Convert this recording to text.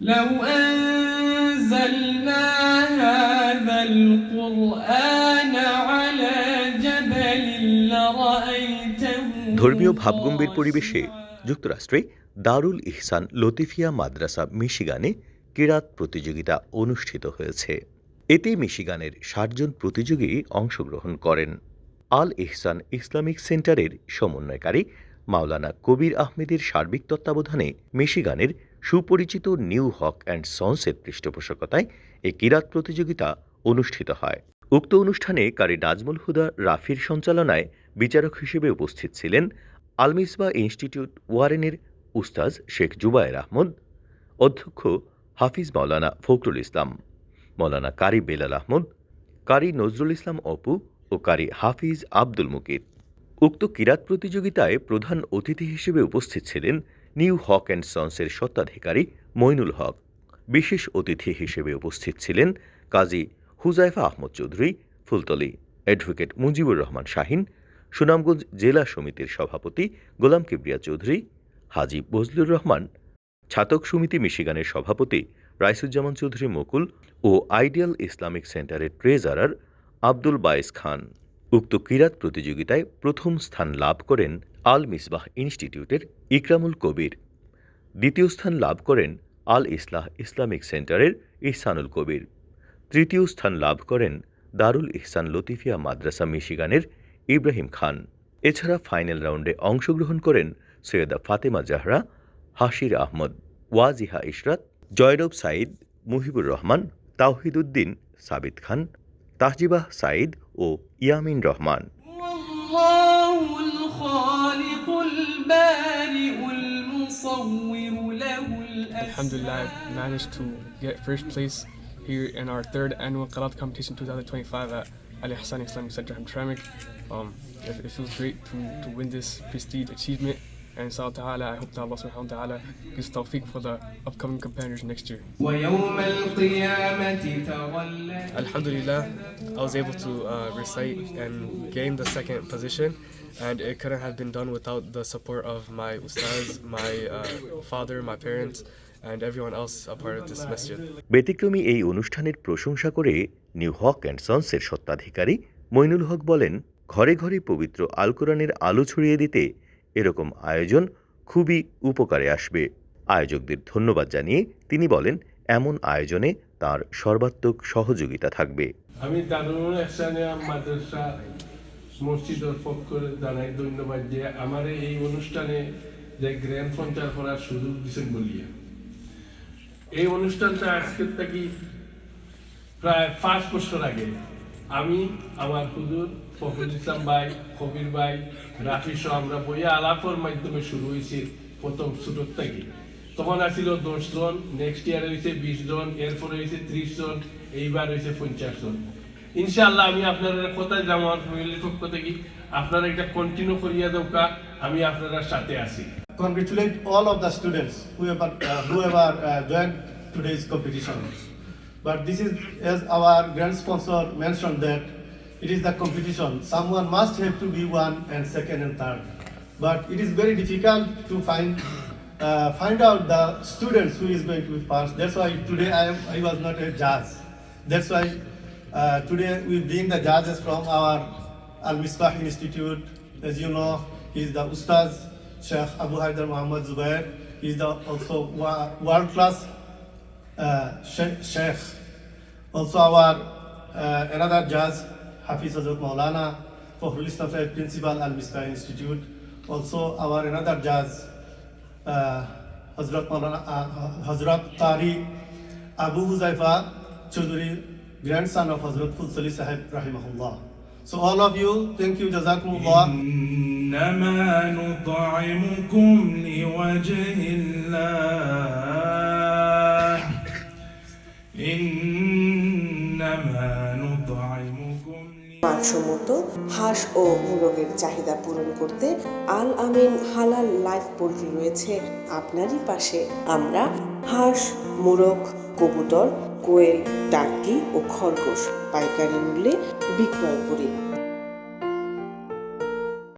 لو أنزلنا هذا القرآن على جبل لرأيته ধর্মীয় ভাবগম্ভীর পরিবেশে যুক্তরাষ্ট্রে দারুল ইহসান লতিফিয়া মাদ্রাসা মিশিগানে কিরাত প্রতিযোগিতা অনুষ্ঠিত হয়েছে। এতে মিশিগানের ৬০ জন প্রতিযোগী অংশগ্রহণ করেন। আল ইহসান ইসলামিক সেন্টারের সমন্বয়কারী মাওলানা কবির আহমেদের সার্বিক তত্ত্বাবধানে মিশিগানের সুপরিচিত নিউ হক অ্যান্ড সন্সের পৃষ্ঠপোষকতায় এই কিরাত প্রতিযোগিতা অনুষ্ঠিত হয়। উক্ত অনুষ্ঠানে কারি নাজমুল হুদা রাফির সঞ্চালনায় বিচারক হিসেবে উপস্থিত ছিলেন আল মিসবাহ ইনস্টিটিউট ওয়ারেনের উস্তাজ শেখ জুবায়ের আহমদ, অধ্যক্ষ হাফিজ মাওলানা ফখরুল ইসলাম, মাওলানা কারি বেলাল আহমদ, কারি নজরুল ইসলাম অপু ও কারি হাফিজ আব্দুল মুকিত। উক্ত কিরাত প্রতিযোগিতায় প্রধান অতিথি হিসেবে উপস্থিত ছিলেন নিউ হক অ্যান্ড সন্সের স্বত্বাধিকারী মইনুল হক। বিশেষ অতিথি হিসেবে উপস্থিত ছিলেন কাজী হুজাইফা আহমদ চৌধুরী ফুলতলী, অ্যাডভোকেট মুজিবুর রহমান শাহিন, সুনামগঞ্জ জেলা সমিতির সভাপতি গোলাম কিবরিয়া চৌধুরী, হাজী বজলুর রহমান, ছাতক সমিতি মিশিগানের সভাপতি রাইসুজ্জামান চৌধুরী মুকুল ও আইডিয়াল ইসলামিক সেন্টারের ট্রেজারার আব্দুল বায়েস খান। উক্ত কিরাত প্রতিযোগিতায় প্রথম স্থান লাভ করেন আল মিসবাহ ইনস্টিটিউটের ইকরামুল কবির, দ্বিতীয় স্থান লাভ করেন আল ইসলাহ ইসলামিক সেন্টারের ইহসানুল কবির, তৃতীয় স্থান লাভ করেন দারুল ইহসান লতিফিয়া মাদ্রাসা মিশিগানের ইব্রাহিম খান। এছাড়া ফাইনাল রাউন্ডে অংশগ্রহণ করেন সৈয়দা ফাতেমা জাহরা, হাসির আহমদ, ওয়াজিহা ইশরাত, জয়রব সাঈদ, মুহিবুর রহমান, তাওহিদ উদ্দিন সাবিত খান, তাহজিবাহ সাঈদ ও Yamin Rahman. Alhamdulillah, I've managed to get first place here in our third annual Qiraat competition 2025 at Al Ihsan Islamic Center Hamtramck. It feels great to win this prestige achievement, and inshallah ta'ala, I hope that Allah subhanahu wa ta'ala gives tawfiq for the upcoming competitors next year. Alhamdulillah, I was able to recite and gain the second position, and it couldn't have been done without the support of my ustaz, my father, my parents, and everyone else a part of this masjid. ব্যতিক্রমী এই অনুষ্ঠানের প্রশংসা করে new Haque and সন্সের স্বত্বাধিকারী মইনুল হক বলেন, ঘরে ঘরে পবিত্র আল কোরআনের আলো ছড়িয়ে দিতে এরকম আয়োজন খুবই উপকারে আসবে। আয়োজকদের ধন্যবাদ জানিয়ে তিনি বলেন, এমন আয়োজনে তার সর্বাত্মক সহযোগিতা থাকবে। আমি দারুল ইহসানিয়া মাদ্রাসা মসজিদের পক্ষ করে জানাই ধন্যবাদ যে আমার এই অনুষ্ঠানে যে গ্র্যান্ড ফ্রন্টার করার সুযোগ দিচ্ছেন বলিয়া। এই অনুষ্ঠানটা আজকের থেকে প্রায় 5 বছর আগে আমি আমার হুজুর ফখরুল ইসলাম ভাই, কবির ভাই, রাফি সহ আমরা বইয়া আলাপের মাধ্যমে শুরু হয়েছে প্রথম ছোটোর থেকে। তখন আসছিল 10 জন, নেক্সট ইয়ার হয়েছে 20 জন, এরপরে হয়েছে 30 জন, এইবার হয়েছে 50 জন। ইনশাআল্লাহ আমি আপনারা কোথায় যাবো আমার ফ্যামিলির পক্ষ থেকে আপনারা এটা কন্টিনিউ করিয়া দৌকা, আমি আপনারা সাথে আছি। Congratulate all of the students whoever joined today's competition. But this is, as our grand sponsor mentioned, that it is the competition. Someone must have to be one and second and third. But it is very difficult to find out the students who is going to be first. That's why today I was not a judge. That's why today we bring the judges from our Al Misbah Institute. As you know, he is the Ustaz Sheikh Abu Haidar Muhammad Zubair. He is also world-class Sheikh. Also our another judge, Hafiz Hazrat Maulana Fakhrul Islam Principal Al Misbah Institute. Also our another judge, Hazrat Tari Abu Huzaifa Chaudhuri, grandson of Hazrat Fulsali Sahib Rahimahullah. So all of you, thank you, Jazakumullah. إنما نطعمكم لوجه الله إنما نطعمكم মানসম্মত হাঁস ও মুরগের চাহিদা পূরণ করতে আল আমিন হালাল life poultry রয়েছে আপনারই পাশে। আমরা হাঁস, মুরগ, কবুতর, কোয়েল, টার্কি ও খরগোশ পাইকারি মূল্যে বিক্রয় করি।